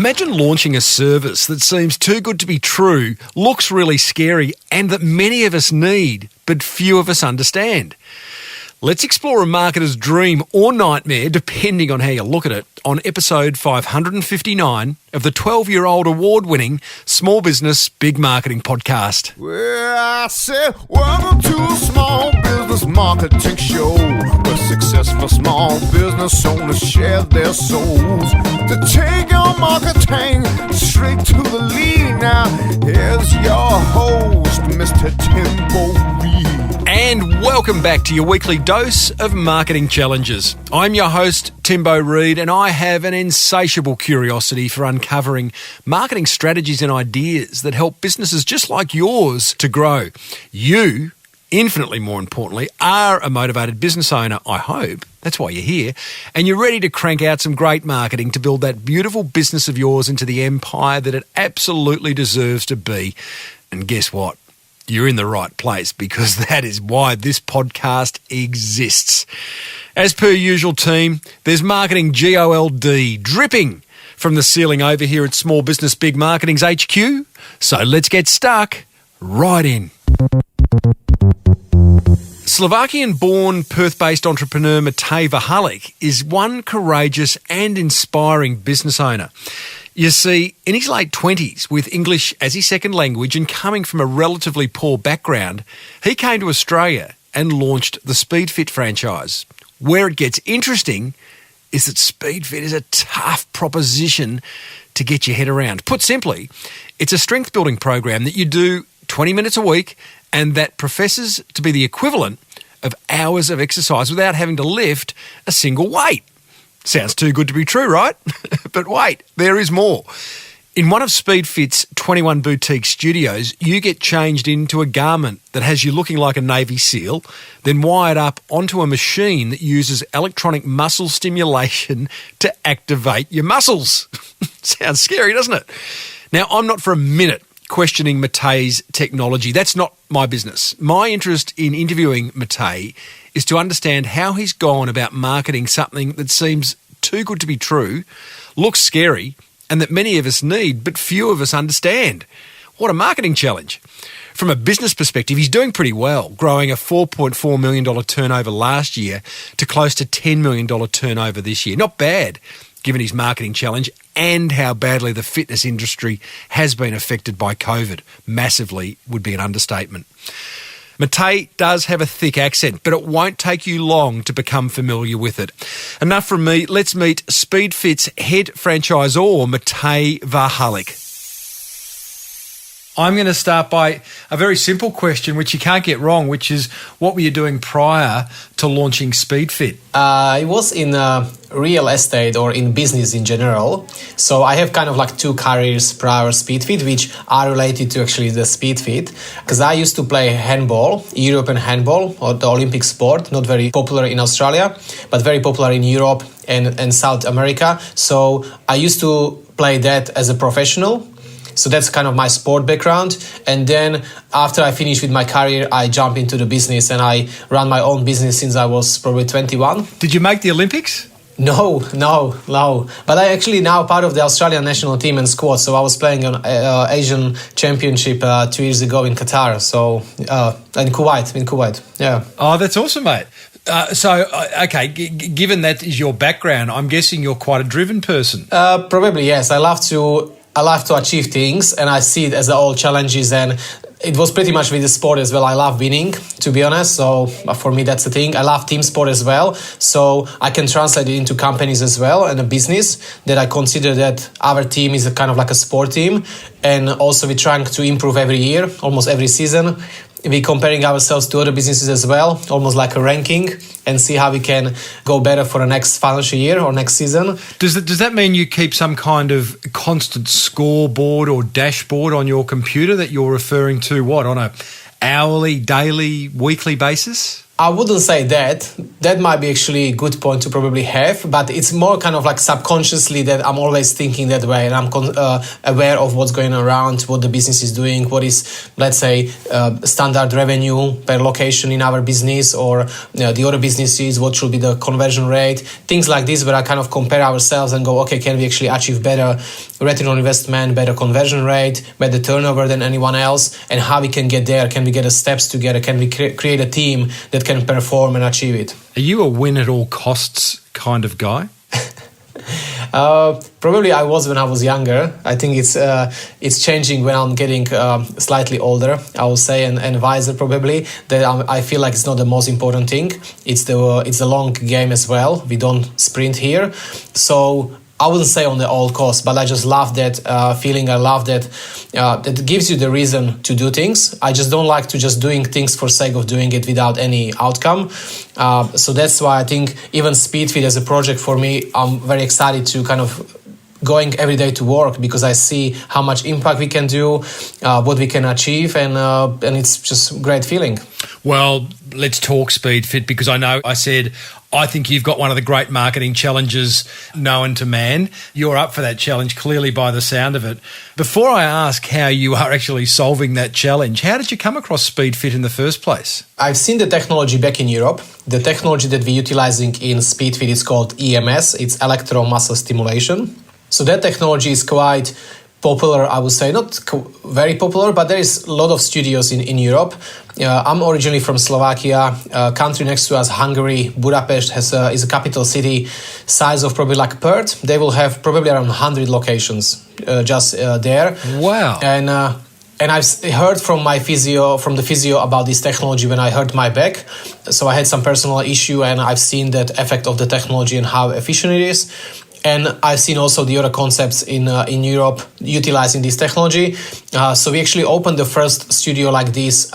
Imagine launching a service that seems too good to be true, looks really scary, and that many of us need, but few of us understand. Let's explore a marketer's dream or nightmare, depending on how you look at it, on episode 559 of the 12-year-old award-winning Small Business Big Marketing podcast. Well, I said, welcome to a small business marketing show, where successful small business owners share their souls to take your marketing straight to the lead. Now, here's your host, Mr. Tim Reid. And welcome back to your weekly dose of marketing challenges. I'm your host, Timbo Reid, and I have an insatiable curiosity for uncovering marketing strategies and ideas that help businesses just like yours to grow. You, infinitely more importantly, are a motivated business owner, I hope. That's why you're here. And you're ready to crank out some great marketing to build that beautiful business of yours into the empire that it absolutely deserves to be. And guess what? You're in the right place, because that is why this podcast exists. As per usual, team, there's marketing GOLD dripping from the ceiling over here at Small Business Big Marketing's HQ. So let's get stuck right in. Slovakian-born, Perth-based entrepreneur Matej Varhalik is one courageous and inspiring business owner. You see, in his late 20s, with English as his second language and coming from a relatively poor background, he came to Australia and launched the Speedfit franchise. Where it gets interesting is that Speedfit is a tough proposition to get your head around. Put simply, it's a strength-building program that you do 20 minutes a week and that professes to be the equivalent of hours of exercise without having to lift a single weight. Sounds too good to be true, right? But wait, there is more. In one of Speedfit's 21 boutique studios, you get changed into a garment that has you looking like a Navy SEAL, then wired up onto a machine that uses electronic muscle stimulation to activate your muscles. Sounds scary, doesn't it? Now, I'm not for a minute questioning Matej's technology. That's not my business. My interest in interviewing Matej is to understand how he's gone about marketing something that seems too good to be true, looks scary, and that many of us need, but few of us understand. What a marketing challenge. From a business perspective, he's doing pretty well, growing a $4.4 million turnover last year to close to $10 million turnover this year. Not bad, given his marketing challenge and how badly the fitness industry has been affected by COVID. Massively would be an understatement. Matej does have a thick accent, but it won't take you long to become familiar with it. Enough from me. Let's meet Speedfit's head franchisor, Matej Varhalik. I'm going to start by a very simple question, which you can't get wrong, which is, what were you doing prior to launching Speedfit? I was in real estate or in business in general. So I have kind of like two careers prior Speedfit, which are related to actually the Speedfit. Because I used to play handball, European handball, or the Olympic sport, not very popular in Australia, but very popular in Europe and South America. So I used to play that as a professional. So that's kind of my sport background. And then after I finished with my career, I jumped into the business and I ran my own business since I was probably 21. Did you make the Olympics? No. But I actually now part of the Australian national team and squad. So I was playing on Asian Championship 2 years ago in Qatar. So in Kuwait. Yeah. Oh, that's awesome, mate. Given that is your background, I'm guessing you're quite a driven person. Probably, yes. I love to achieve things, and I see it as all challenges, and it was pretty much with the sport as well. I love winning, to be honest. So for me, that's the thing. I love team sport as well. So I can translate it into companies as well and a business that I consider that our team is a kind of like a sport team. And also we're trying to improve every year, almost every season. We're comparing ourselves to other businesses as well, almost like a ranking, and see how we can go better for the next financial year or next season. Does that mean you keep some kind of constant scoreboard or dashboard on your computer that you're referring to, on a hourly, daily, weekly basis? I wouldn't say that. That might be actually a good point to probably have, but it's more kind of like subconsciously that I'm always thinking that way, and I'm aware of what's going around, what the business is doing, what is, let's say, standard revenue per location in our business, or the other businesses, what should be the conversion rate, things like this, where I kind of compare ourselves and go, okay, can we actually achieve better return on investment, better conversion rate, better turnover than anyone else, and how we can get there? Can we get the steps together? Can we create a team that can perform and achieve it? Are you a win at all costs kind of guy? Probably I was when I was younger. I think it's changing when I'm getting slightly older, I would say, and wiser probably. That I feel like it's not the most important thing. It's the long game as well. We don't sprint here, so I wouldn't say on the all cost, but I just love that feeling. I love that it gives you the reason to do things. I just don't like to just doing things for sake of doing it without any outcome. So that's why I think even Speedfit as a project for me, I'm very excited to kind of going every day to work, because I see how much impact we can do, what we can achieve, and it's just a great feeling. Well, let's talk Speedfit, because I know I said I think you've got one of the great marketing challenges known to man. You're up for that challenge, clearly, by the sound of it. Before I ask how you are actually solving that challenge, how did you come across Speedfit in the first place? I've seen the technology back in Europe. The technology that we're utilizing in Speedfit is called EMS. It's electromuscle stimulation. So that technology is quite popular, I would say, not very popular, but there is a lot of studios in Europe. I'm originally from Slovakia, country next to us, Hungary. Budapest is a capital city, size of probably like Perth. They will have probably around 100 locations just there. Wow. And I've heard from the physio about this technology when I hurt my back. So I had some personal issue, and I've seen that effect of the technology and how efficient it is. And I've seen also the other concepts in Europe utilizing this technology. So we actually opened the first studio like this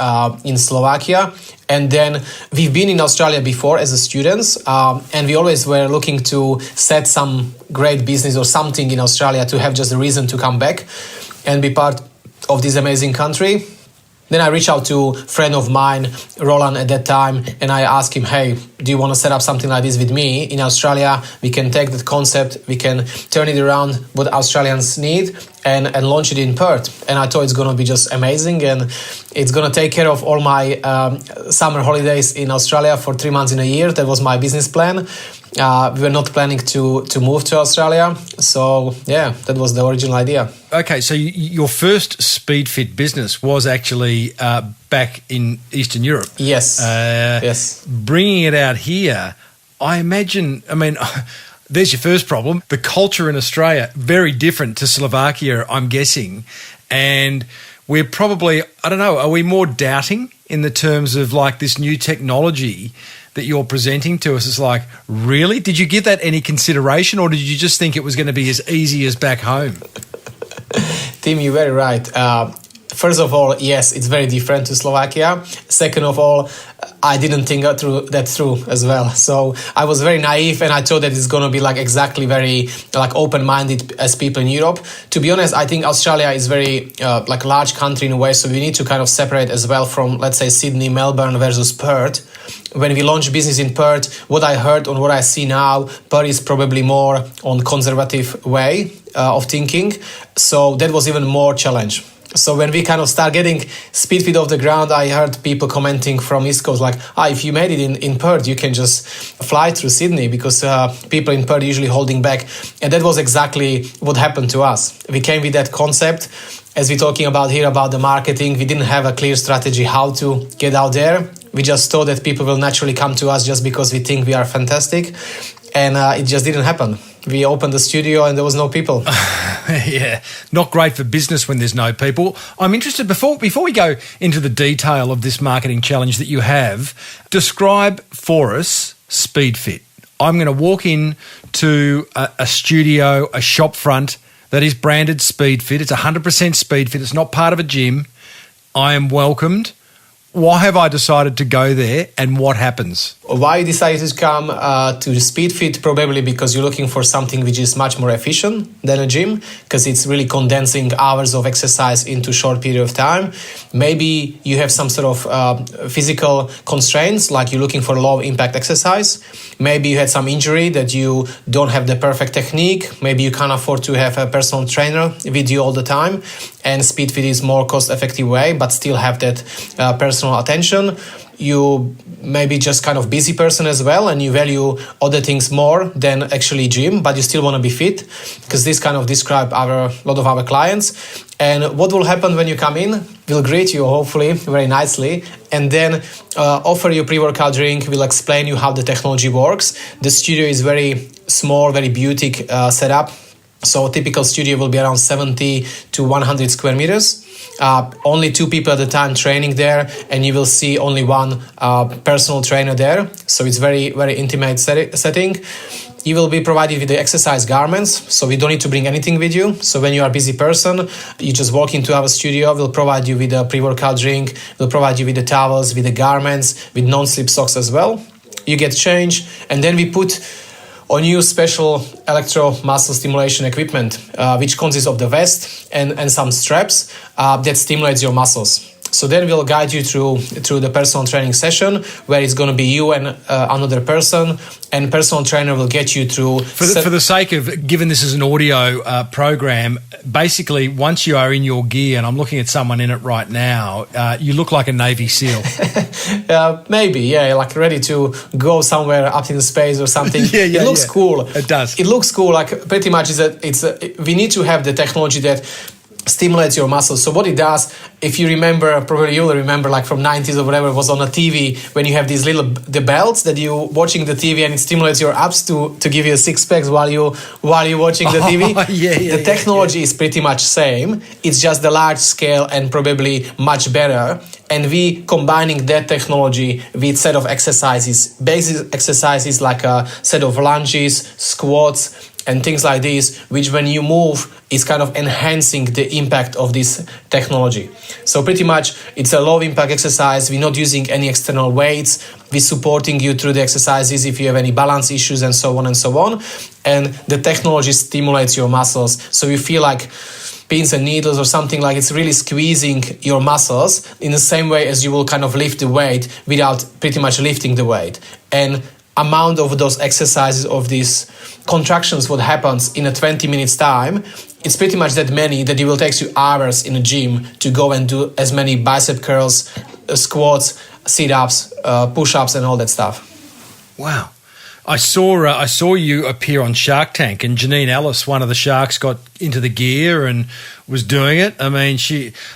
in Slovakia. And then we've been in Australia before as a students. And we always were looking to set some great business or something in Australia to have just a reason to come back and be part of this amazing country. Then I reached out to a friend of mine, Roland, at that time, and I asked him, hey, do you want to set up something like this with me in Australia? We can take that concept, we can turn it around what Australians need and launch it in Perth. And I thought it's going to be just amazing, and it's going to take care of all my summer holidays in Australia for 3 months in a year. That was my business plan. We were not planning to move to Australia. So, yeah, that was the original idea. Okay, so your first Speedfit business was actually back in Eastern Europe. Yes, yes. Bringing it out here, I imagine, there's your first problem. The culture in Australia, very different to Slovakia, I'm guessing. And we're probably, I don't know, are we more doubting in the terms of like this new technology that you're presenting to us? Is like, really? Did you give that any consideration, or did you just think it was going to be as easy as back home? Tim, you're very right. First of all, yes, it's very different to Slovakia. Second of all, I didn't think that through as well. So I was very naive, and I thought that it's going to be like exactly very like open-minded as people in Europe. To be honest, I think Australia is very like large country in a way, so we need to kind of separate as well from, let's say, Sydney, Melbourne versus Perth. When we launched business in Perth, what I heard and what I see now, Perth is probably more on conservative way of thinking. So that was even more challenge. So when we kind of start getting Speedfit off the ground, I heard people commenting from East Coast like, if you made it in Perth, you can just fly through Sydney, because people in Perth are usually holding back. And that was exactly what happened to us. We came with that concept. As we're talking about here about the marketing, we didn't have a clear strategy how to get out there. We just thought that people will naturally come to us just because we think we are fantastic. And it just didn't happen. We opened the studio and there was no people. Yeah, not great for business when there's no people. I'm interested, before we go into the detail of this marketing challenge that you have, describe for us Speedfit. I'm going to walk in to a studio, a shop front that is branded Speedfit. It's 100% Speedfit. It's not part of a gym. I am welcomed. Why have I decided to go there, and what happens? Why you decided to come to Speedfit? Probably because you're looking for something which is much more efficient than a gym, because it's really condensing hours of exercise into a short period of time. Maybe you have some sort of physical constraints, like you're looking for low impact exercise. Maybe you had some injury that you don't have the perfect technique. Maybe you can't afford to have a personal trainer with you all the time, and Speedfit is more cost effective way, but still have that personal attention. You maybe just kind of busy person as well, and you value other things more than actually gym, but you still want to be fit, because this kind of describe a lot of our clients. And what will happen when you come in? We'll greet you hopefully very nicely, and then offer you pre-workout drink. We'll explain you how the technology works. The studio is very small, very boutique setup. So a typical studio will be around 70 to 100 square meters. Only 2 people at a time training there, and you will see only one personal trainer there. So it's very, very intimate setting. You will be provided with the exercise garments, so we don't need to bring anything with you. So when you are a busy person, you just walk into our studio. We'll provide you with a pre-workout drink. We'll provide you with the towels, with the garments, with non-slip socks as well. You get changed, and then we put on new special electro-muscle stimulation equipment, which consists of the vest and some straps that stimulates your muscles. So then we'll guide you through the personal training session, where it's going to be you and another person, and personal trainer will get you through. For the sake of, given this is an audio program, basically once you are in your gear, and I'm looking at someone in it right now, you look like a Navy SEAL. Maybe, yeah, like ready to go somewhere up in space or something. It looks cool. It does. It looks cool. Like pretty much we need to have the technology that stimulates your muscles. So what it does, if you remember, probably you'll remember, like from 90s or whatever, was on a TV, when you have these the belts that you watching the TV, and it stimulates your abs to give you a six packs while you're watching the TV. The technology is pretty much same. It's just the large scale and probably much better. And we combining that technology with set of exercises, basic exercises like a set of lunges, squats, and things like this, which when you move is kind of enhancing the impact of this technology. So pretty much it's a low impact exercise. We're not using any external weights. We're supporting you through the exercises if you have any balance issues and so on and so on. And the technology stimulates your muscles. So you feel like pins and needles or something, like it's really squeezing your muscles in the same way as you will kind of lift the weight without pretty much lifting the weight. And amount of those exercises, of these contractions, what happens in a 20 minutes time, it's pretty much that many that it will take you hours in a gym to go and do as many bicep curls, squats, sit-ups, push-ups and all that stuff. Wow. I saw you appear on Shark Tank, and Janine Ellis, one of the sharks, got into the gear and was doing it. I mean,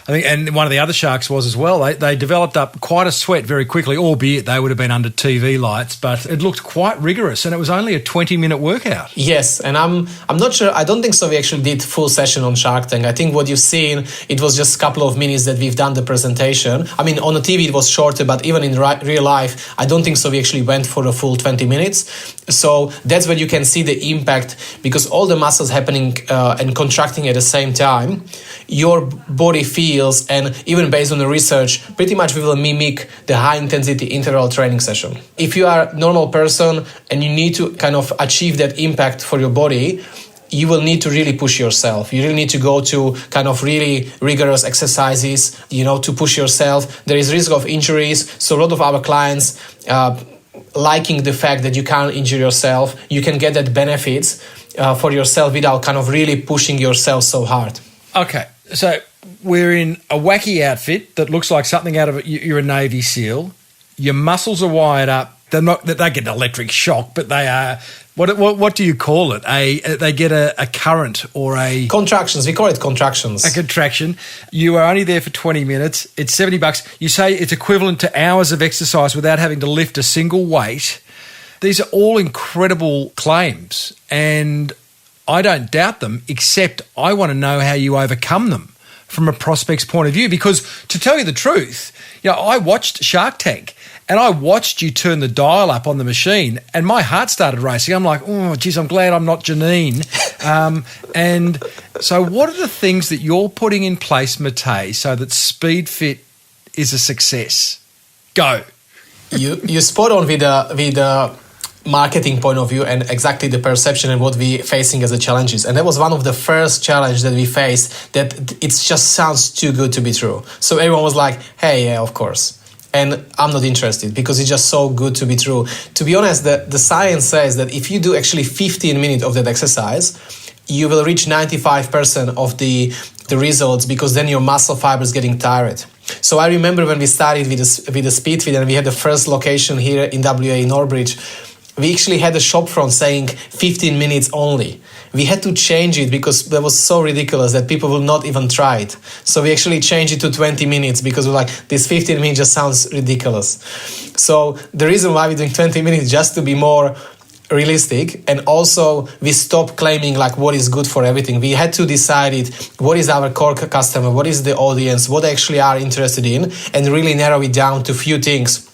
and one of the other sharks was as well. They developed up quite a sweat very quickly, albeit they would have been under TV lights, but it looked quite rigorous, and it was only a 20-minute workout. Yes, and I'm not sure. I don't think so. We actually did full session on Shark Tank. I think what you've seen, it was just a couple of minutes that we've done the presentation. I mean, on the TV it was shorter, but even in real life, I don't think so. We actually went for a full 20 minutes. So that's when you can see the impact, because all the muscles happening and contracting at the same time, your body feels, and even based on the research, pretty much we will mimic the high intensity interval training session. If you are a normal person and you need to kind of achieve that impact for your body, you will need to really push yourself. You really need to go to kind of really rigorous exercises, to push yourself. There is risk of injuries. So a lot of our clients, liking the fact that you can't injure yourself, you can get that benefits for yourself without kind of really pushing yourself so hard. Okay, so we're in a wacky outfit that looks like something out of you're a Navy SEAL. Your muscles are wired up. They get an electric shock, but they are, what do you call it? They get a current or a... Contractions. We call it contractions. A contraction. You are only there for 20 minutes. It's $70. You say it's equivalent to hours of exercise without having to lift a single weight. These are all incredible claims, and I don't doubt them, except I want to know how you overcome them from a prospect's point of view. Because to tell you the truth, I watched Shark Tank, and I watched you turn the dial up on the machine, and my heart started racing. I'm like, oh, geez, I'm glad I'm not Janine. And so what are the things that you're putting in place, Matej, so that Speedfit is a success? Go. You spot on with the marketing point of view and exactly the perception and what we facing as a challenges. And that was one of the first challenge that we faced, that it just sounds too good to be true. So everyone was like, hey, yeah, of course. And I'm not interested because it's just so good to be true. To be honest, the science says that if you do actually 15 minutes of that exercise, you will reach 95% of the results, because then your muscle fibers getting tired. So I remember when we started with the Speedfit and we had the first location here in WA in Norbridge, we actually had a shop front saying 15 minutes only. We had to change it because that was so ridiculous that people will not even try it. So we actually changed it to 20 minutes because we're like, this 15 minutes just sounds ridiculous. So the reason why we're doing 20 minutes just to be more realistic, and also we stopped claiming like what is good for everything. We had to decide what is our core customer, what is the audience, what they actually are interested in, and really narrow it down to few things.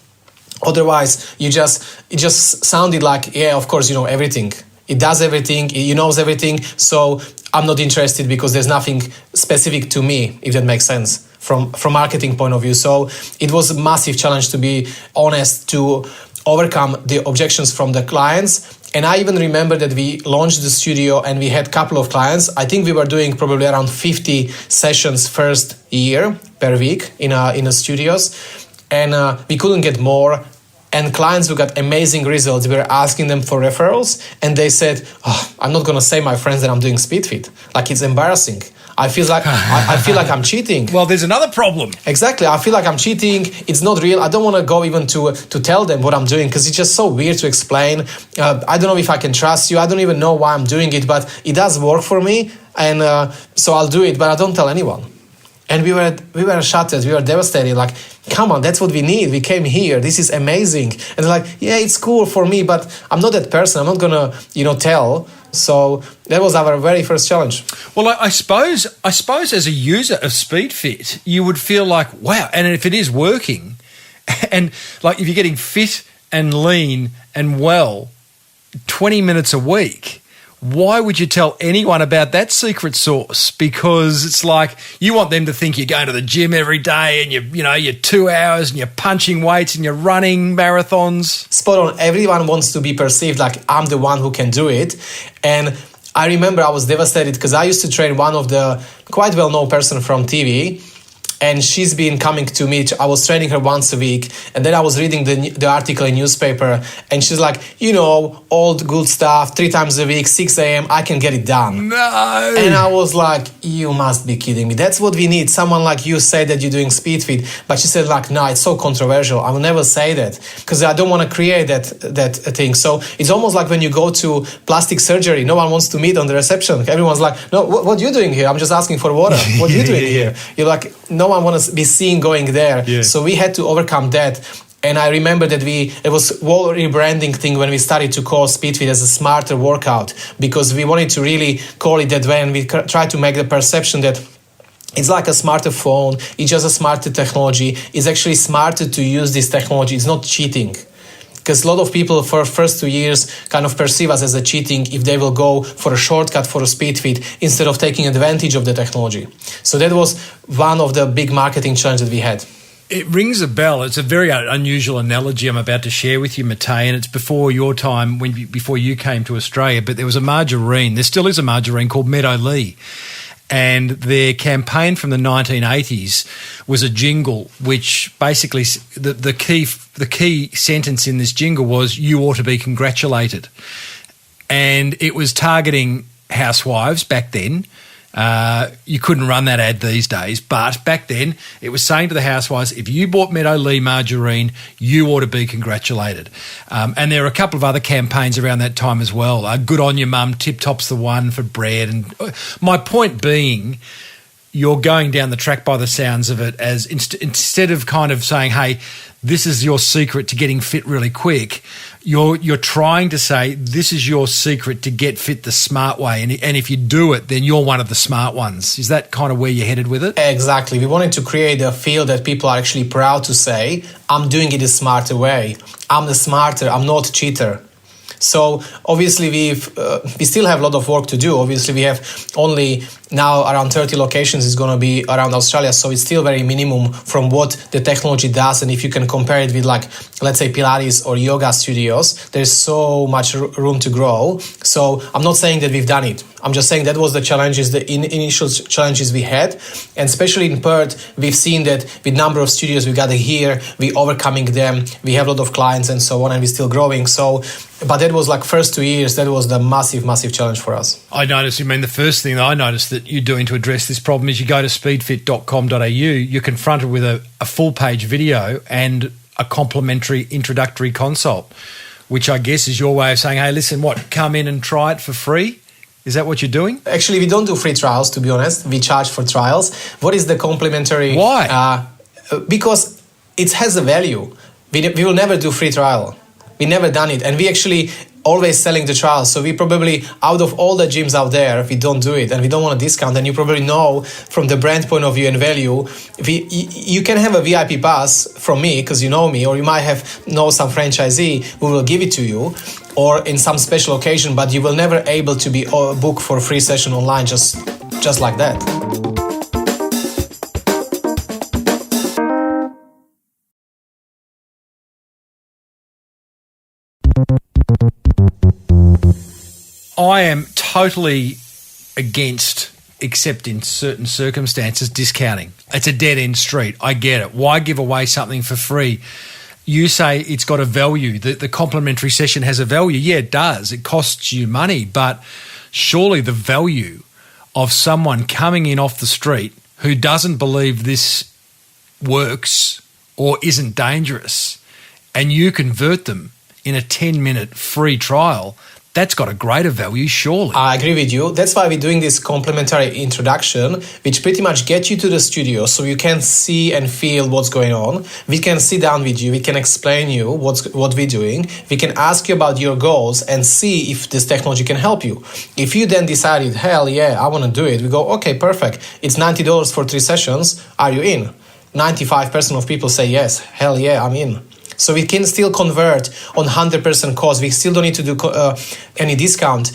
Otherwise, it just sounded like, yeah, of course, you know everything. It does everything, it knows everything, so I'm not interested because there's nothing specific to me, if that makes sense, from marketing point of view. So it was a massive challenge, to be honest, to overcome the objections from the clients. And I even remember that we launched the studio and we had a couple of clients. I think we were doing probably around 50 sessions first year per week in a studios. And we couldn't get more. And clients who got amazing results, we were asking them for referrals, and they said, I'm not going to say my friends that I'm doing Speedfit. Like, it's embarrassing. I feel like I'm cheating. Well, there's another problem. Exactly. I feel like I'm cheating. It's not real. I don't want to go even to tell them what I'm doing because it's just so weird to explain. I don't know if I can trust you. I don't even know why I'm doing it, but it does work for me. And so I'll do it, but I don't tell anyone. And we were shattered. We were devastated. Like, come on, that's what we need. We came here. This is amazing. And they're like, yeah, it's cool for me, but I'm not that person. I'm not gonna, tell. So that was our very first challenge. Well, I suppose as a user of Speedfit, you would feel like, wow. And if it is working, and like if you're getting fit and lean and well, 20 minutes a week, why would you tell anyone about that secret sauce? Because it's like you want them to think you're going to the gym every day and you're 2 hours and you're punching weights and you're running marathons. Spot on. Everyone wants to be perceived like I'm the one who can do it. And I remember I was devastated because I used to train one of the quite well-known person from TV. And she's been coming to me. I was training her once a week. And then I was reading the article in newspaper. And she's like, all the good stuff, 3 times a week, 6 a.m., I can get it done. No. And I was like, you must be kidding me. That's what we need. Someone like you say that you're doing Speedfit. But she said like, no, it's so controversial. I will never say that because I don't want to create that thing. So it's almost like when you go to plastic surgery, no one wants to meet on the reception. Everyone's like, no, what are you doing here? I'm just asking for water. What are you doing here? You're like, no one wants to be seen going there. Yeah. So we had to overcome that. And I remember that it was whole rebranding thing when we started to call Speedfit as a smarter workout, because we wanted to really call it that way, and we tried to make the perception that it's like a smarter phone, it's just a smarter technology. It's actually smarter to use this technology. It's not cheating. Because a lot of people for first 2 years kind of perceive us as a cheating if they will go for a shortcut for a Speedfit instead of taking advantage of the technology. So that was one of the big marketing challenges that we had. It rings a bell. It's a very unusual analogy I'm about to share with you, Matej, and it's before your time, before you came to Australia, but there was a margarine. There still is a margarine called Meadow Lee. And their campaign from the 1980s was a jingle, which basically the key sentence in this jingle was, "You ought to be congratulated." And it was targeting housewives back then. You couldn't run that ad these days, but back then it was saying to the housewives, if you bought Meadow Lee margarine, you ought to be congratulated. And there are a couple of other campaigns around that time as well. Good on you, mum, Tip Top's the one for bread. And my point being, you're going down the track by the sounds of it as instead of kind of saying, hey, this is your secret to getting fit really quick, you're trying to say this is your secret to get fit the smart way. And if you do it, then you're one of the smart ones. Is that kind of where you're headed with it? Exactly. We wanted to create a feel that people are actually proud to say, I'm doing it a smarter way. I'm the smarter. I'm not a cheater. So obviously we still have a lot of work to do. Obviously we have only now around 30 locations is going to be around Australia. So it's still very minimum from what the technology does. And if you can compare it with like, let's say Pilates or yoga studios, there's so much room to grow. So I'm not saying that we've done it. I'm just saying that was the challenges, the initial challenges we had. And especially in Perth, we've seen that with number of studios we got here, we overcoming them. We have a lot of clients and so on, and we're still growing. So, but that was like first 2 years, that was the massive challenge for us. I noticed, the first thing that I noticed that you're doing to address this problem is you go to speedfit.com.au, you're confronted with a full-page video and a complimentary introductory consult, which I guess is your way of saying, hey, listen, come in and try it for free? Is that what you're doing? Actually, we don't do free trials, to be honest. We charge for trials. What is the complimentary? Why? Because it has a value. We will never do free trial. We never done it. And we actually always selling the trials. So we probably, out of all the gyms out there, we don't do it and we don't want to discount. And you probably know from the brand point of view and value, you can have a VIP pass from me because you know me, or you might know some franchisee who will give it to you, or in some special occasion, but you will never able to be booked for a free session online just like that. I am totally against, except in certain circumstances, discounting. It's a dead-end street. I get it. Why give away something for free? You say it's got a value. The complimentary session has a value. Yeah, it does. It costs you money. But surely the value of someone coming in off the street who doesn't believe this works or isn't dangerous, and you convert them in a 10-minute free trial, that's got a greater value, surely. I agree with you. That's why we're doing this complimentary introduction, which pretty much gets you to the studio so you can see and feel what's going on. We can sit down with you. We can explain you what we're doing. We can ask you about your goals and see if this technology can help you. If you then decided, hell yeah, I want to do it, we go, okay, perfect. It's $90 for 3 sessions. Are you in? 95% of people say yes. Hell yeah, I'm in. So we can still convert on 100% cost. We still don't need to do any discount,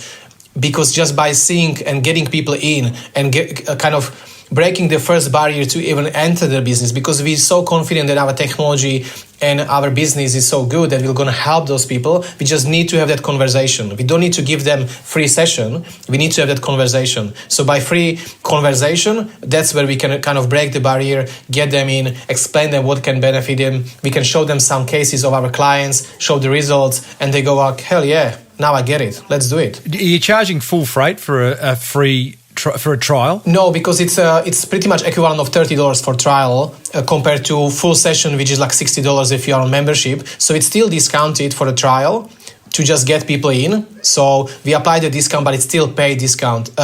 because just by seeing and getting people in and kind of breaking the first barrier to even enter the business, because we're so confident that our technology and our business is so good that we're going to help those people. We just need to have that conversation. We don't need to give them free session. We need to have that conversation. So by free conversation, that's where we can kind of break the barrier, get them in, explain them what can benefit them. We can show them some cases of our clients, show the results, and they go like, hell yeah, now I get it. Let's do it. Are you charging full freight for a free for a trial? No, because it's pretty much equivalent of $30 for trial compared to full session, which is like $60 if you are on membership. So it's still discounted for a trial to just get people in. So we apply the discount, but it's still paid discount,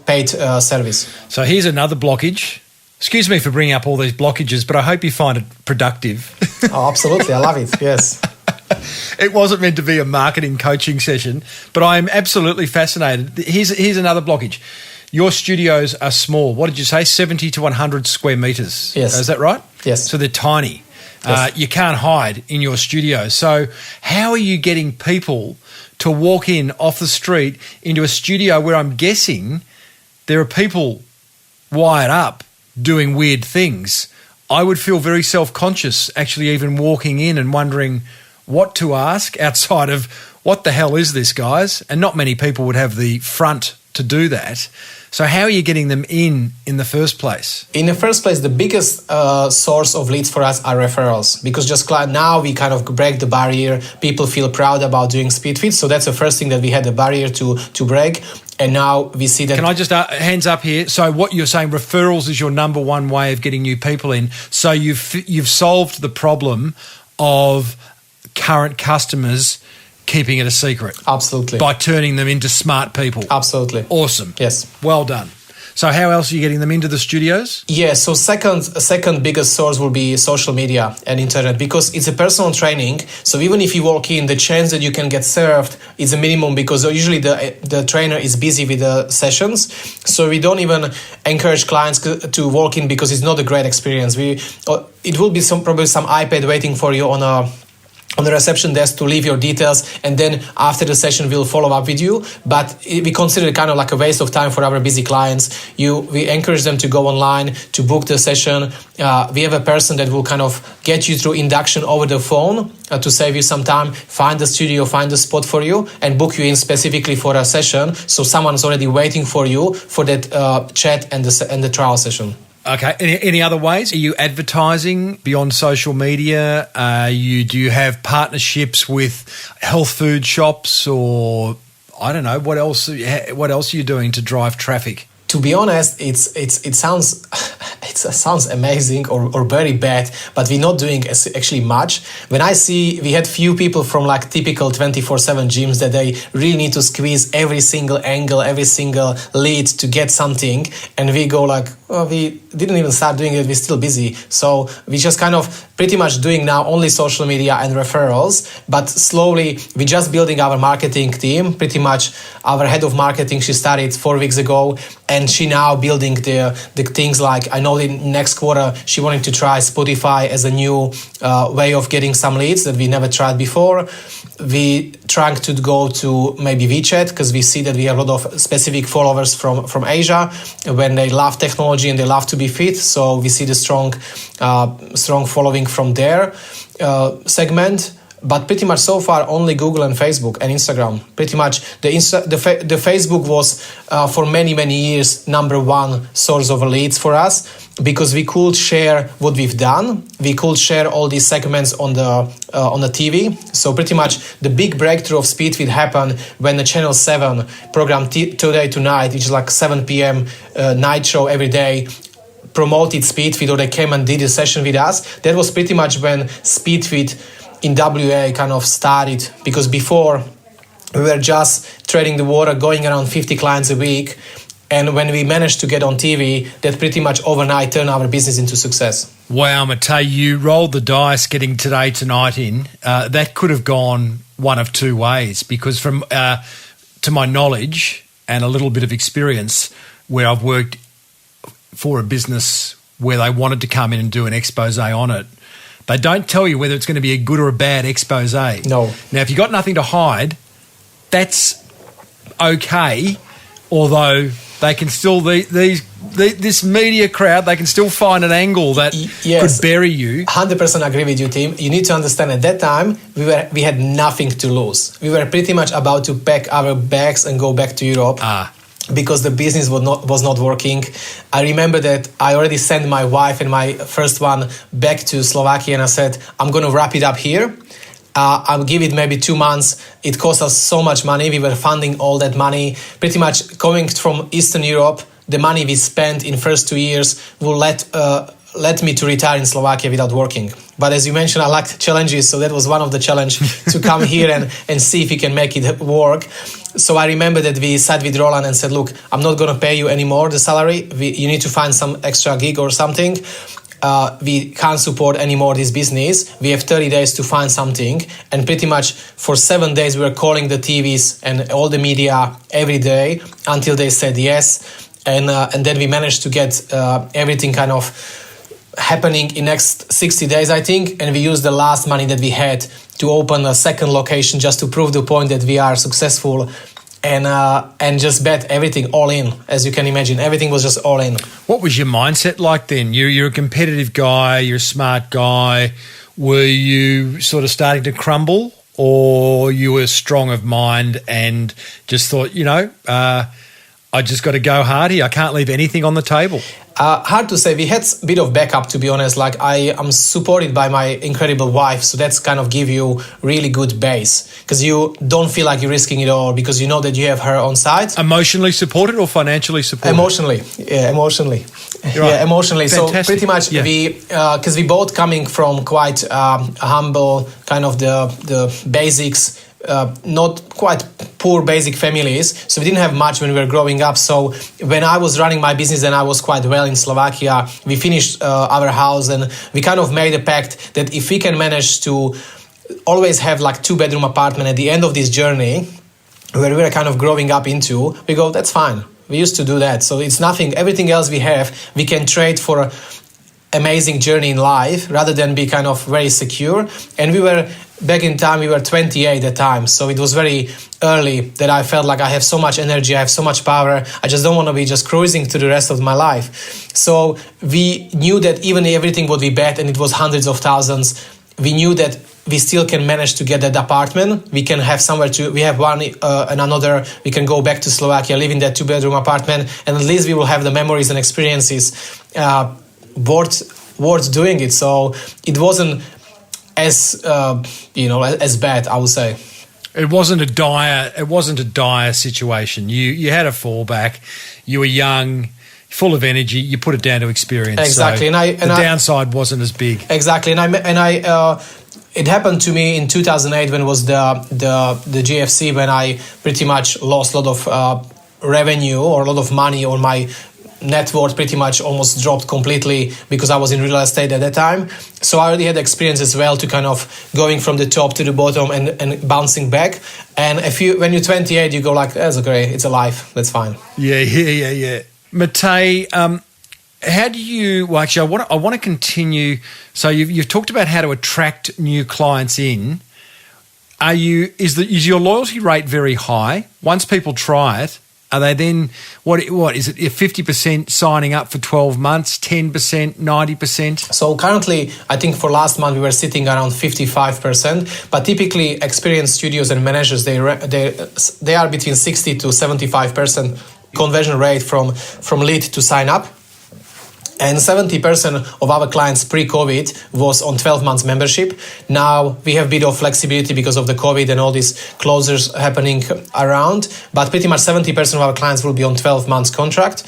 paid service. So here's another blockage. Excuse me for bringing up all these blockages, but I hope you find it productive. Oh, absolutely. I love it. Yes. It wasn't meant to be a marketing coaching session, but I am absolutely fascinated. Here's another blockage. Your studios are small. What did you say? 70 to 100 square meters. Yes. Is that right? Yes. So they're tiny. Yes. You can't hide in your studio. So how are you getting people to walk in off the street into a studio where I'm guessing there are people wired up doing weird things? I would feel very self-conscious actually even walking in and wondering what to ask outside of what the hell is this, guys? And not many people would have the front to do that. So how are you getting them in the first place? In the first place, the biggest source of leads for us are referrals, because just now we kind of break the barrier. People feel proud about doing Speedfit. So that's the first thing that we had the barrier to break. And now we see that... Can I just, hands up here. So what you're saying, referrals is your number one way of getting new people in. So you've solved the problem of current customers keeping it a secret. Absolutely. By turning them into smart people. Absolutely. Awesome. Yes. Well done. So how else are you getting them into the studios? Yeah, so second biggest source will be social media and internet, because it's a personal training. So even if you walk in, the chance that you can get served is a minimum, because usually the trainer is busy with the sessions. So we don't even encourage clients to walk in because it's not a great experience. It will be probably some iPad waiting for you on on the reception desk to leave your details, and then after the session we'll follow up with you. But we consider it kind of like a waste of time for our busy clients. We encourage them to go online to book the session. We have a person that will kind of get you through induction over the phone to save you some time, find the studio, find the spot for you, and book you in specifically for a session. So someone's already waiting for you for that chat and the trial session. Okay. Any other ways? Are you advertising beyond social media? Do you have partnerships with health food shops, or I don't know, what else are you doing to drive traffic? To be honest, it sounds amazing or very bad, but we're not doing actually much. When I see we had few people from like typical 24/7 gyms that they really need to squeeze every single angle, every single lead to get something, and we go like, oh, we didn't even start doing it, we're still busy. So we just kind of pretty much doing now only social media and referrals, but slowly we're just building our marketing team. Pretty much our head of marketing, she started 4 weeks ago, and she now building the things like, I know in next quarter she wanted to try Spotify as a new way of getting some leads that we never tried before. We trying to go to maybe WeChat, because we see that we have a lot of specific followers from Asia when they love technology and they love to be fit. So we see the strong following from their segment. But pretty much so far only Google and Facebook and Instagram. Pretty much the Facebook was for many years number one source of leads for us, because we could share what we've done. We could share all these segments on the TV. So pretty much the big breakthrough of Speedfit happened when the Channel 7 program Today Tonight, which is like 7 p.m. Night show every day, promoted Speedfit, or they came and did a session with us. That was pretty much when Speedfit in WA kind of started, because before we were just treading the water, going around 50 clients a week. And when we managed to get on TV, that pretty much overnight turned our business into success. Wow, Matej, you rolled the dice getting Today Tonight in. That could have gone one of two ways, because from to my knowledge and a little bit of experience, where I've worked for a business where they wanted to come in and do an expose on it, they don't tell you whether it's going to be a good or a bad expose. No. Now, if you've got nothing to hide, that's okay, although they can still, this media crowd, they can still find an angle that could bury you. 100% agree with you, Tim. You need to understand at that time, we had nothing to lose. We were pretty much about to pack our bags and go back to Europe. Because the business was not working. I remember that I already sent my wife and my first one back to Slovakia, and I said, I'm going to wrap it up here. I'll give it maybe 2 months. It cost us so much money. We were funding all that money. Pretty much coming from Eastern Europe, the money we spent in first 2 years will let me to retire in Slovakia without working. But as you mentioned, I like challenges, so that was one of the challenge to come here and see if we can make it work. So I remember that we sat with Roland and said, look, I'm not going to pay you anymore the salary. You need to find some extra gig or something. We can't support anymore this business. We have 30 days to find something. And pretty much for 7 days, we were calling the TVs and all the media every day until they said yes. And then we managed to get everything kind of happening in next 60 days, I think. And we used the last money that we had to open a second location just to prove the point that we are successful, and just bet everything all in. As you can imagine, everything was just all in. What was your mindset like then? You're a competitive guy, you're a smart guy. Were you sort of starting to crumble, or you were strong of mind and just thought, I just got to go hard here. I can't leave anything on the table? Hard to say. We had a bit of backup, to be honest. Like I am supported by my incredible wife, so that's kind of give you really good base, because you don't feel like you're risking it all, because you know that you have her on side. Emotionally supported or financially supported? Emotionally. Right. Yeah, emotionally. Fantastic. So pretty much because we both coming from quite humble kind of the basics, not quite poor basic families, so we didn't have much when we were growing up. So when I was running my business and I was quite well in Slovakia, we finished our house, and we kind of made a pact that if we can manage to always have like 2-bedroom apartment at the end of this journey where we were kind of growing up into, we go, that's fine. We used to do that. So it's nothing, everything else we have, we can trade for amazing journey in life rather than be kind of very secure. And we were back in time, we were 28 at the time. So it was very early that I felt like I have so much energy, I have so much power. I just don't want to be just cruising to the rest of my life. So we knew that even everything would be bad and it was hundreds of thousands, we knew that we still can manage to get that apartment. We can have somewhere we have one and another. We can go back to Slovakia, live in that 2-bedroom apartment, and at least we will have the memories and experiences worth doing it. So it wasn't as as bad, I would say. It wasn't a dire situation. You had a fallback. You were young, full of energy. You put it down to experience. Exactly, so the downside wasn't as big. Exactly, it happened to me in 2008 when it was the GFC, when I pretty much lost a lot of revenue or a lot of money, or my net worth pretty much almost dropped completely because I was in real estate at that time. So I already had experience as well to kind of going from the top to the bottom and bouncing back. And when you're 28, you go like, that's okay, it's a life, that's fine. Yeah. Matej, how do you? Well, actually, I want to continue. So you've talked about how to attract new clients in. Is your loyalty rate very high? Once people try it, are they then what is it? 50% signing up for 12 months, 10%, 90%? So currently, I think for last month we were sitting around 55%. But typically, experienced studios and managers they are between 60 to 75% conversion rate from lead to sign up. And 70% of our clients pre-COVID was on 12 months membership. Now we have a bit of flexibility because of the COVID and all these closures happening around. But pretty much 70% of our clients will be on 12 months contract.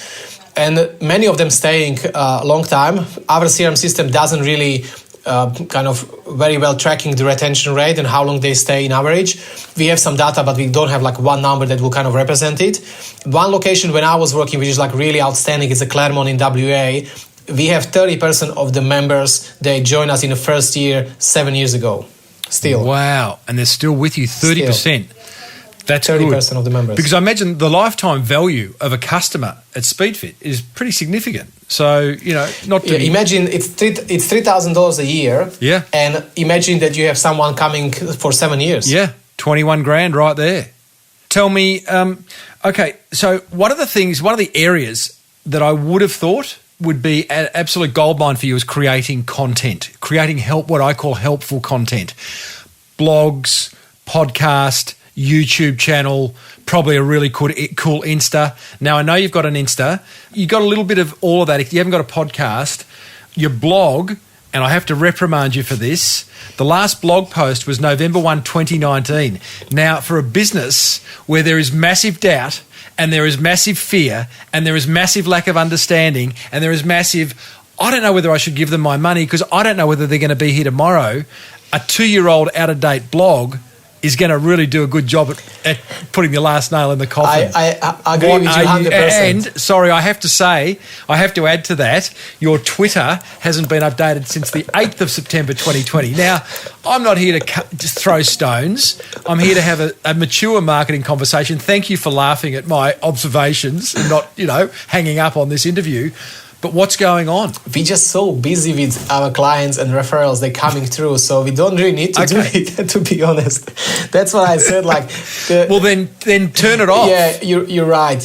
And many of them staying a long time. Our CRM system doesn't really kind of very well tracking the retention rate and how long they stay in average. We have some data, but we don't have like one number that will kind of represent it. One location when I was working, which is like really outstanding, is a Claremont in WA. We have 30% of the members, they joined us in the first year 7 years ago. Still. Wow. And they're still with you, 30%. Still. That's 30% good. of the members. Because I imagine the lifetime value of a customer at Speedfit is pretty significant. So, imagine it's $3,000 a year. Yeah. And imagine that you have someone coming for 7 years. Yeah. 21 grand right there. Tell me, okay, so one of the areas that I would have thought would be an absolute goldmine for you is creating content, what I call helpful content. Blogs, podcast, YouTube channel, probably a really cool Insta. Now, I know you've got an Insta. You've got a little bit of all of that. If you haven't got a podcast, your blog, and I have to reprimand you for this, the last blog post was November 1, 2019. Now, for a business where there is massive doubt and there is massive fear and there is massive lack of understanding and there is massive, I don't know whether I should give them my money because I don't know whether they're going to be here tomorrow, a 2-year-old out-of-date blog is going to really do a good job at putting the last nail in the coffin. I agree with you 100%. And, sorry, I have to add to that, your Twitter hasn't been updated since the 8th of September 2020. Now, I'm not here to just throw stones. I'm here to have a mature marketing conversation. Thank you for laughing at my observations and not, hanging up on this interview. But what's going on? We're just so busy with our clients and referrals, they're coming through, so we don't really need to do it, to be honest. That's what I said. Well, then turn it off. Yeah, you're right.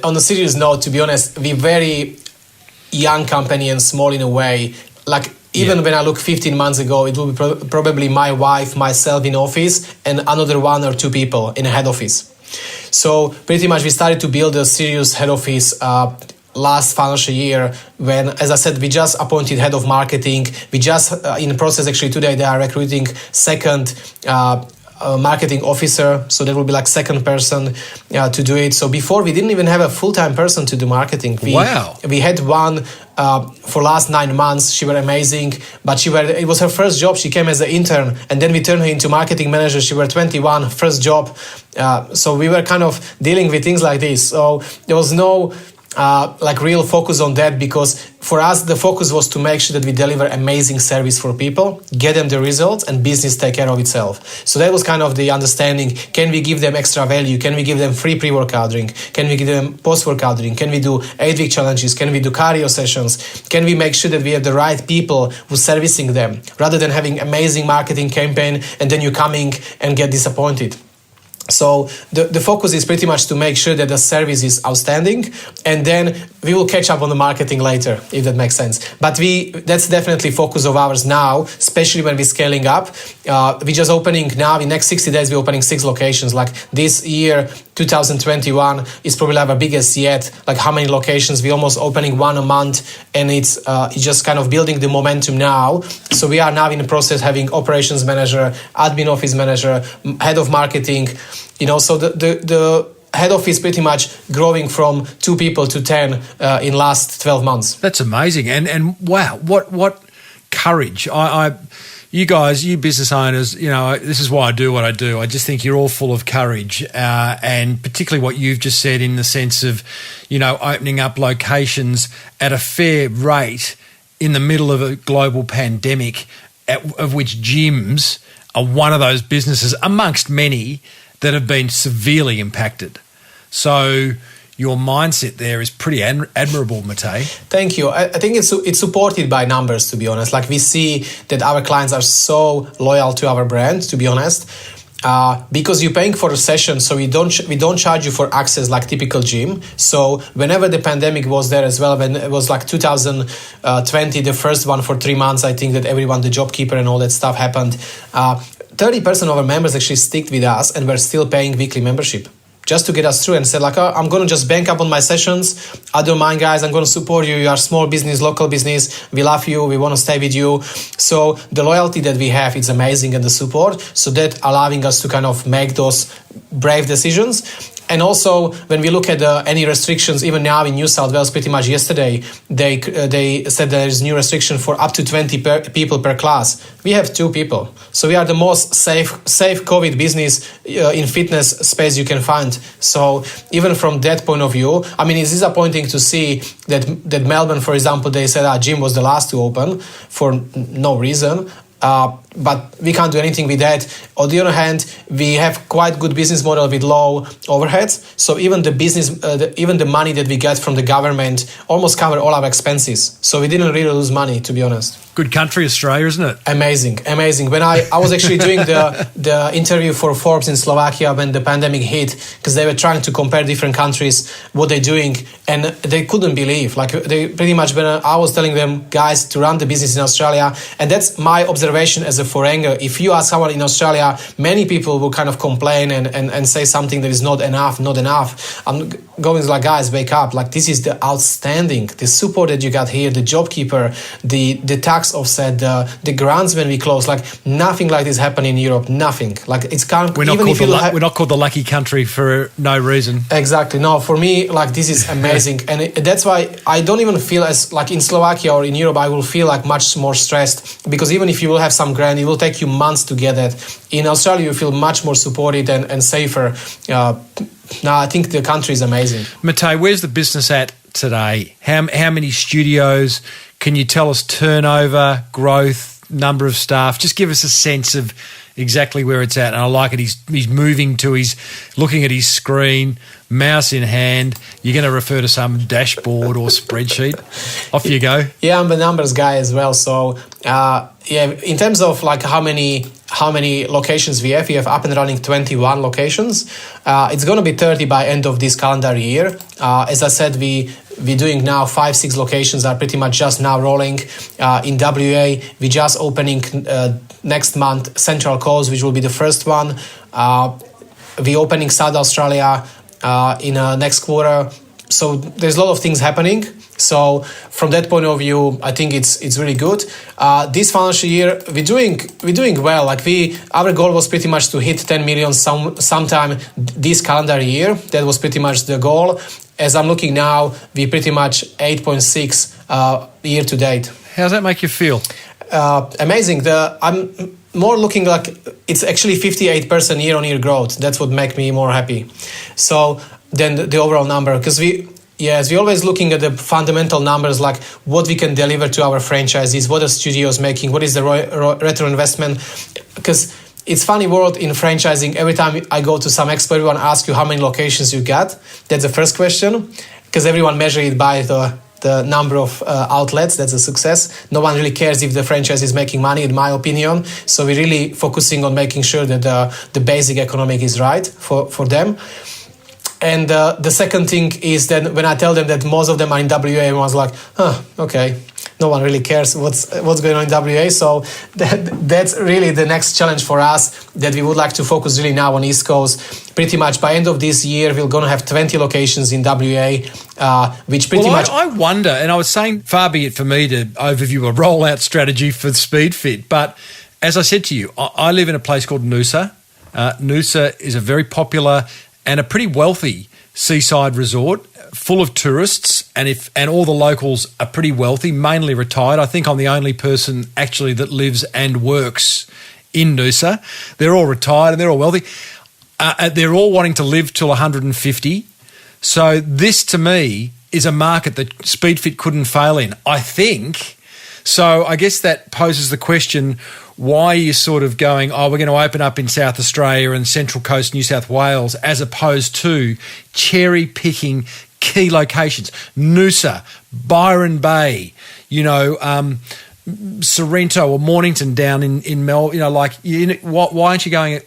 On a serious note, to be honest, we're very young company and small in a way. Even when I look 15 months ago, it will be probably my wife, myself in office, and another 1 or 2 people in a head office. So pretty much we started to build a serious head office last financial year when, as I said, we just appointed head of marketing. We just, in the process actually today, they are recruiting second marketing officer. So there will be second person to do it. So before we didn't even have a full-time person to do marketing. We had one for last 9 months. She was amazing, but it was her first job. She came as an intern and then we turned her into marketing manager. She was 21, first job. So we were kind of dealing with things like this. So there was no real focus on that because for us, the focus was to make sure that we deliver amazing service for people, get them the results, and business take care of itself. So that was kind of the understanding. Can we give them extra value? Can we give them free pre-workout drink? Can we give them post-workout drink? Can we do 8-week challenges? Can we do cardio sessions? Can we make sure that we have the right people who's servicing them, rather than having amazing marketing campaign and then you coming and get disappointed? So the focus is pretty much to make sure that the service is outstanding, and then we will catch up on the marketing later, if that makes sense. But that's definitely focus of ours now, especially when we're scaling up. We're just opening now, in next 60 days, we're opening 6 locations. Like this year, 2021 is probably our biggest yet. Like how many locations? We're almost opening 1 a month, and it's just kind of building the momentum now. So we are now in the process having operations manager, admin office manager, head of marketing. So the head office pretty much growing from 2 people to 10 in last 12 months. That's amazing. And wow, what courage. You guys, you business owners, this is why I do what I do. I just think you're all full of courage, and particularly what you've just said in the sense of, opening up locations at a fair rate in the middle of a global pandemic, of which gyms are one of those businesses amongst many that have been severely impacted. So your mindset there is pretty admirable, Matej. Thank you. I think it's supported by numbers, to be honest. Like we see that our clients are so loyal to our brand, to be honest. Because you're paying for a session, so we don't charge you for access like typical gym. So whenever the pandemic was there as well, when it was like 2020, the first one for 3 months, I think that everyone, the job keeper and all that stuff happened. 30% of our members actually sticked with us and were still paying weekly membership just to get us through, and said like, I'm going to just bank up on my sessions. I don't mind, guys. I'm going to support you. You are small business, local business. We love you. We want to stay with you. So the loyalty that we have is amazing, and the support. So that allowing us to kind of make those brave decisions. And also, when we look at any restrictions, even now in New South Wales, pretty much yesterday, they said there is new restriction for up to 20 people per class. We have 2 people. So we are the most safe COVID business in fitness space you can find. So even from that point of view, I mean, it's disappointing to see that Melbourne, for example, they said our gym was the last to open for no reason. But we can't do anything with that. On the other hand, we have quite good business model with low overheads. So even the business, even the money that we get from the government almost cover all our expenses. So we didn't really lose money, to be honest. Good country, Australia, isn't it? Amazing. When I was actually doing the interview for Forbes in Slovakia when the pandemic hit, because they were trying to compare different countries, what they're doing, and they couldn't believe. Like they pretty much, when I was telling them, guys, to run the business in Australia, and that's my observation as a foreigner. If you ask someone in Australia, many people will kind of complain and say something that is not enough. I'm going like, guys, wake up. Like this is the outstanding, the support that you got here, the job keeper, the tax offset, the grants when we close. Like nothing like this happened in Europe. Nothing. Like it's can't. We're not called the lucky country for no reason. Exactly. No, for me, like this is amazing, and that's why I don't even feel as like in Slovakia or in Europe. I will feel like much more stressed, because even if you will have some grant, it will take you months to get that. In Australia, you feel much more supported and safer. I think the country is amazing. Matej, where's the business at today? How many studios? Can you tell us turnover, growth, number of staff? Just give us a sense of exactly where it's at. And I like it. He's moving to, he's looking at his screen, mouse in hand. You're going to refer to some dashboard or spreadsheet. Off you go. Yeah, I'm a numbers guy as well. So in terms of like how many locations we have up and running 21 locations. It's going to be 30 by end of this calendar year. As I said, we're doing now 5-6 locations are pretty much just now rolling. In WA, we're just opening next month Central Coast, which will be the first one. We're opening South Australia in next quarter. So there's a lot of things happening. So from that point of view, I think it's really good. This financial year, we're doing well. Like our goal was pretty much to hit 10 million sometime this calendar year. That was pretty much the goal. As I'm looking now, we pretty much 8.6 year to date. How does that make you feel? Amazing. I'm more looking like it's actually 58% year-on-year growth. That's what makes me more happy. So then the overall number, because Yes, we're always looking at the fundamental numbers, like what we can deliver to our franchisees, what are studios making, what is the return investment. Because it's funny world in franchising. Every time I go to some expo, everyone asks you how many locations you got. That's the first question, because everyone measures it by the number of outlets. That's a success. No one really cares if the franchise is making money, in my opinion. So we're really focusing on making sure that the basic economic is right for them. And the second thing is that when I tell them that most of them are in WA, everyone's like, okay, no one really cares what's going on in WA. So that's really the next challenge for us, that we would like to focus really now on East Coast. Pretty much by end of this year, we're going to have 20 locations in WA, which pretty much... I wonder, and I was saying, far be it for me to overview a rollout strategy for Speedfit, but as I said to you, I live in a place called Noosa. Noosa is a very popular and a pretty wealthy seaside resort, full of tourists, and all the locals are pretty wealthy, mainly retired. I think I'm the only person actually that lives and works in Noosa. They're all retired and they're all wealthy. They're all wanting to live till 150. So this, to me, is a market that Speedfit couldn't fail in, I think. So I guess that poses the question, why are you sort of going, we're going to open up in South Australia and Central Coast New South Wales, as opposed to cherry-picking key locations? Noosa, Byron Bay, Sorrento or Mornington down in Melbourne, why aren't you going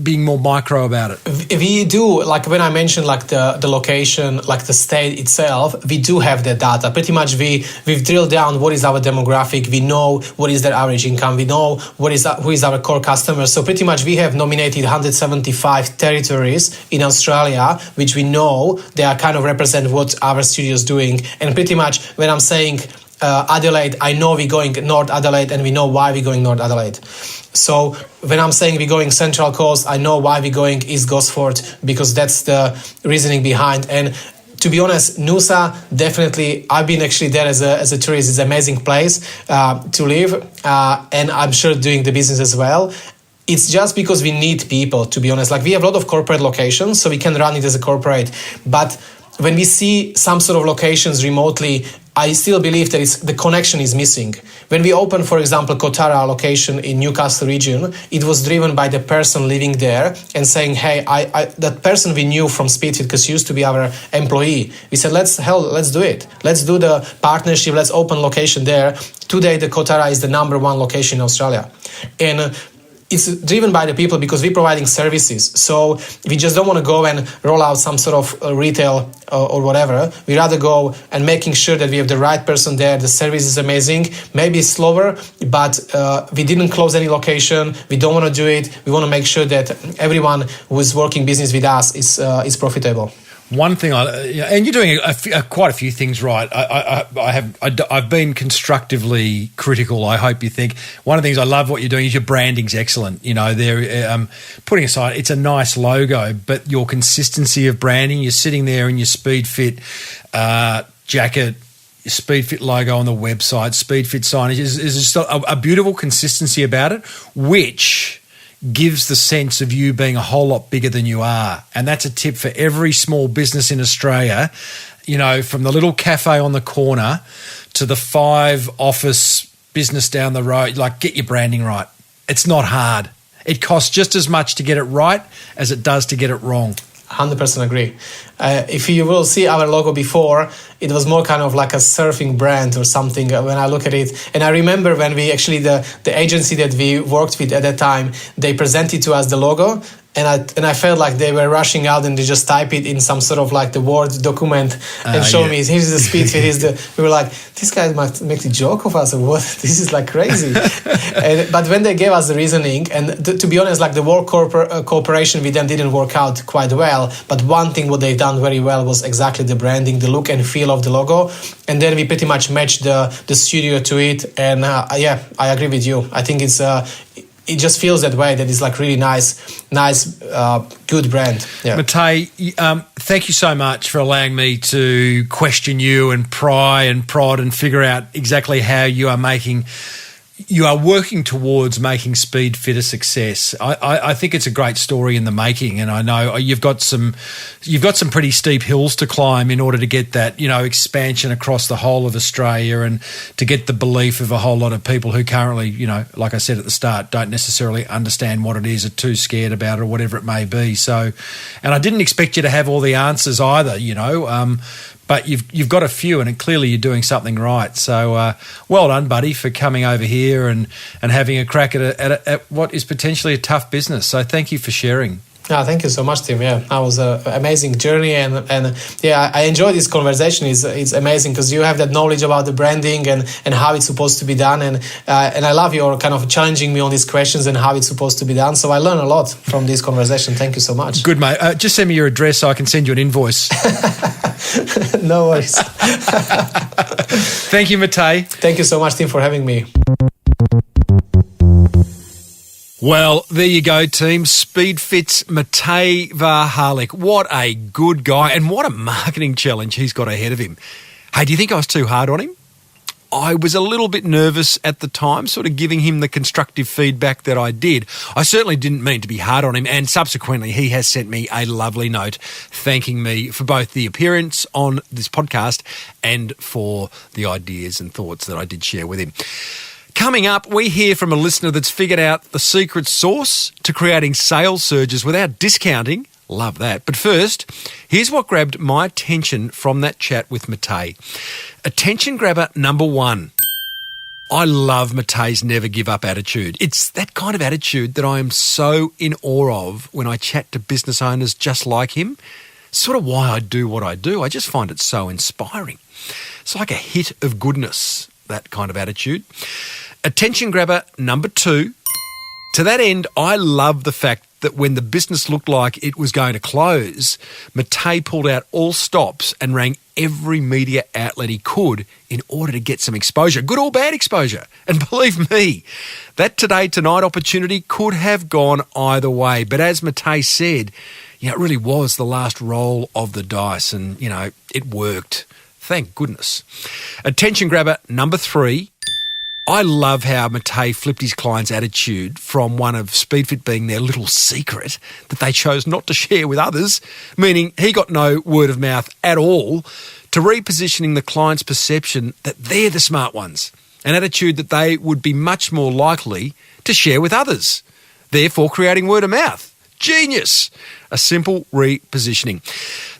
being more micro about it? We do, like when I mentioned like the location, like the state itself, we do have the data. Pretty much we've drilled down what is our demographic, we know what is their average income, we know who is our core customer. So pretty much we have nominated 175 territories in Australia, which we know they are kind of represent what our studio is doing. And pretty much when I'm saying Adelaide, I know we're going North Adelaide and we know why we're going North Adelaide. So when I'm saying we're going Central Coast, I know why we're going East Gosford, because that's the reasoning behind. And to be honest, Noosa, definitely, I've been actually there as a tourist. It's an amazing place to live, and I'm sure doing the business as well. It's just because we need people, to be honest. Like we have a lot of corporate locations, so we can run it as a corporate. But when we see some sort of locations remotely, I still believe that the connection is missing. When we opened, for example, Kotara location in Newcastle region, it was driven by the person living there and saying, hey, that person we knew from Speedfit because he used to be our employee. We said, let's do it. Let's do the partnership. Let's open location there. Today, the Kotara is the number one location in Australia. And it's driven by the people because we're providing services. So we just don't want to go and roll out some sort of retail or whatever. We rather go and making sure that we have the right person there. The service is amazing. Maybe it's slower, but we didn't close any location. We don't want to do it. We want to make sure that everyone who is working business with us is profitable. One thing, and you're doing quite a few things right. I've been constructively critical. I hope you think one of the things I love what you're doing is your branding's excellent. They're putting aside, it's a nice logo, but your consistency of branding. You're sitting there in your Speedfit jacket, your Speedfit logo on the website, Speedfit signage. Is just a beautiful consistency about it, which gives the sense of you being a whole lot bigger than you are. And that's a tip for every small business in Australia, from the little cafe on the corner to the 5 office business down the road. Like, get your branding right. It's not hard. It costs just as much to get it right as it does to get it wrong. 100% agree. If you will see our logo before, it was more kind of like a surfing brand or something when I look at it. And I remember when we actually, the agency that we worked with at that time, they presented to us the logo. And I felt like they were rushing out and they just type it in some sort of like the Word document and show me, here's the Speedfit, we were like, this guy might make a joke of us or what? This is like crazy. But when they gave us the reasoning, and to be honest, like the work cooperation with them didn't work out quite well. But one thing what they've done very well was exactly the branding, the look and feel of the logo. And then we pretty much matched the studio to it. And I agree with you. I think it just feels that way, that it's like really nice, good brand. Yeah. Matej, thank you so much for allowing me to question you and pry and prod and figure out exactly how you are making you are working towards making Speedfit a success. I think it's a great story in the making, and I know you've got some pretty steep hills to climb in order to get that, expansion across the whole of Australia and to get the belief of a whole lot of people who currently, like I said at the start, don't necessarily understand what it is, are too scared about it or whatever it may be. So, and I didn't expect you to have all the answers either, but you've got a few, and clearly you're doing something right. So well done, buddy, for coming over here and having a crack at what is potentially a tough business. So thank you for sharing. Yeah, thank you so much, Tim. Yeah, that was an amazing journey, and I enjoy this conversation. It's amazing because you have that knowledge about the branding and how it's supposed to be done, and I love your kind of challenging me on these questions and how it's supposed to be done. So I learn a lot from this conversation. Thank you so much. Good, mate. Just send me your address so I can send you an invoice. No worries. Thank you, Matej. Thank you so much, Tim, for having me. Well, there you go, team. Speedfit's Matej Varhalik. What a good guy, and what a marketing challenge he's got ahead of him. Hey, do you think I was too hard on him? I was a little bit nervous at the time, sort of giving him the constructive feedback that I did. I certainly didn't mean to be hard on him, and subsequently he has sent me a lovely note thanking me for both the appearance on this podcast and for the ideas and thoughts that I did share with him. Coming up, we hear from a listener that's figured out the secret sauce to creating sales surges without discounting. Love that. But first, here's what grabbed my attention from that chat with Matej. Attention grabber number 1. I love Matej's never give up attitude. It's that kind of attitude that I am so in awe of when I chat to business owners just like him. Sort of why I do what I do. I just find it so inspiring. It's like a hit of goodness, that kind of attitude. Attention grabber number 2. To that end, I love the fact that when the business looked like it was going to close, Matej pulled out all stops and rang every media outlet he could in order to get some exposure, good or bad exposure. And believe me, that Today Tonight opportunity could have gone either way. But as Matej said, it really was the last roll of the dice, and, it worked. Thank goodness. Attention grabber number 3. I love how Matej flipped his client's attitude from one of Speedfit being their little secret that they chose not to share with others, meaning he got no word of mouth at all, to repositioning the client's perception that they're the smart ones, an attitude that they would be much more likely to share with others, therefore creating word of mouth. Genius! A simple repositioning.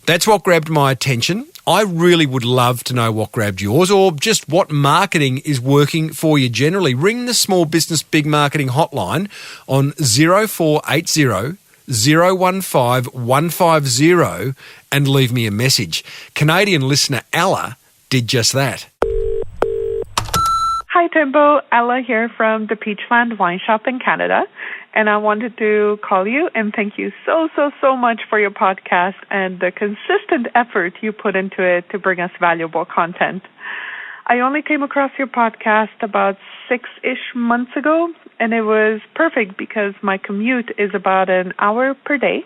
That's what grabbed my attention. I really would love to know what grabbed yours, or just what marketing is working for you generally. Ring the Small Business Big Marketing hotline on 0480 015 150 and leave me a message. Canadian listener Ella did just that. Hi Timbo, Ella here from the Peachland Wine Shop in Canada. And I wanted to call you and thank you so much for your podcast and the consistent effort you put into it to bring us valuable content. I only came across your podcast about 6-ish months ago, and it was perfect because my commute is about an hour per day,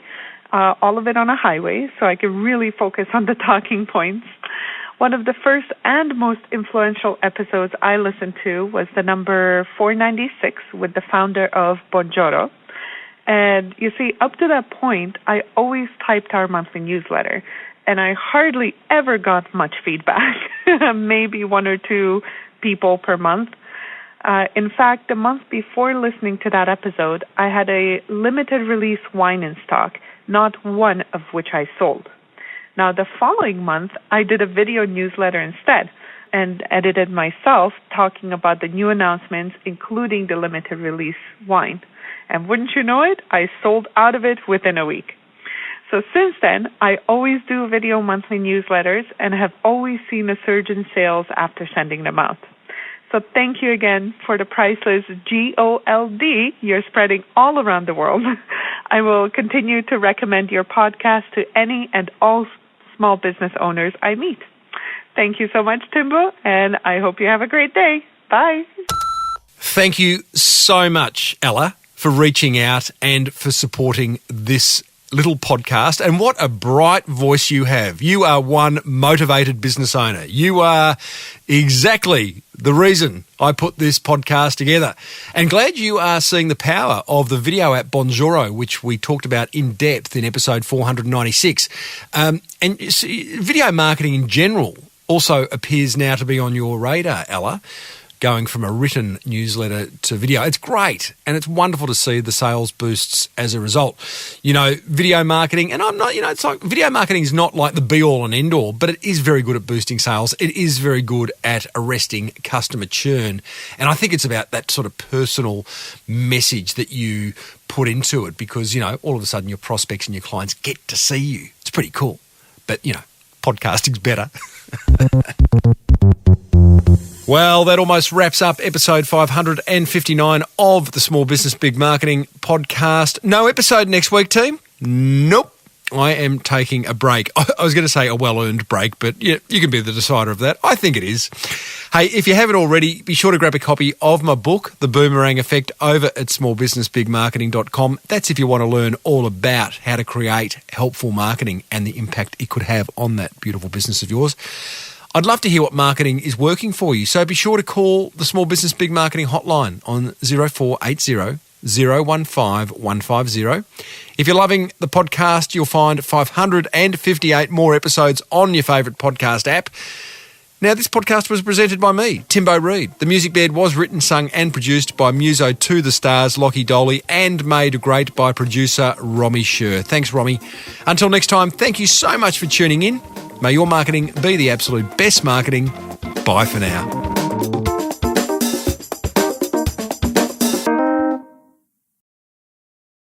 all of it on a highway, so I can really focus on the talking points. One of the first and most influential episodes I listened to was the number 496 with the founder of Bonjoro. And you see, up to that point, I always typed our monthly newsletter, and I hardly ever got much feedback, maybe 1 or 2 people per month. In fact, the month before listening to that episode, I had a limited release wine in stock, not one of which I sold. Now, the following month, I did a video newsletter instead and edited myself talking about the new announcements, including the limited release wine. And wouldn't you know it, I sold out of it within a week. So since then, I always do video monthly newsletters and have always seen a surge in sales after sending them out. So thank you again for the priceless GOLD you're spreading all around the world. I will continue to recommend your podcast to any and all small business owners I meet. Thank you so much, Timbo, and I hope you have a great day. Bye. Thank you so much, Ella, for reaching out and for supporting this little podcast, and what a bright voice you have. You are one motivated business owner. You are exactly the reason I put this podcast together. And glad you are seeing the power of the video app Bonjoro, which we talked about in depth in episode 496. And you see, video marketing in general also appears now to be on your radar, Ella, going from a written newsletter to video. It's great, and it's wonderful to see the sales boosts as a result. You know, video marketing, and I'm not, it's like video marketing is not like the be-all and end-all, but it is very good at boosting sales. It is very good at arresting customer churn, and I think it's about that sort of personal message that you put into it because, all of a sudden your prospects and your clients get to see you. It's pretty cool, but, podcasting's better. Well, that almost wraps up episode 559 of the Small Business Big Marketing podcast. No episode next week, team? Nope. I am taking a break. I was going to say a well-earned break, but yeah, you can be the decider of that. I think it is. Hey, if you haven't already, be sure to grab a copy of my book, The Boomerang Effect, over at smallbusinessbigmarketing.com. That's if you want to learn all about how to create helpful marketing and the impact it could have on that beautiful business of yours. I'd love to hear what marketing is working for you, so be sure to call the Small Business Big Marketing hotline on 0480 015 150. If you're loving the podcast, you'll find 558 more episodes on your favourite podcast app. Now, this podcast was presented by me, Tim Reid. The music bed was written, sung and produced by Muso to the Stars, Lockie Doley, and made great by producer Romy Scher. Thanks, Romy. Until next time, thank you so much for tuning in. May your marketing be the absolute best marketing. Bye for now.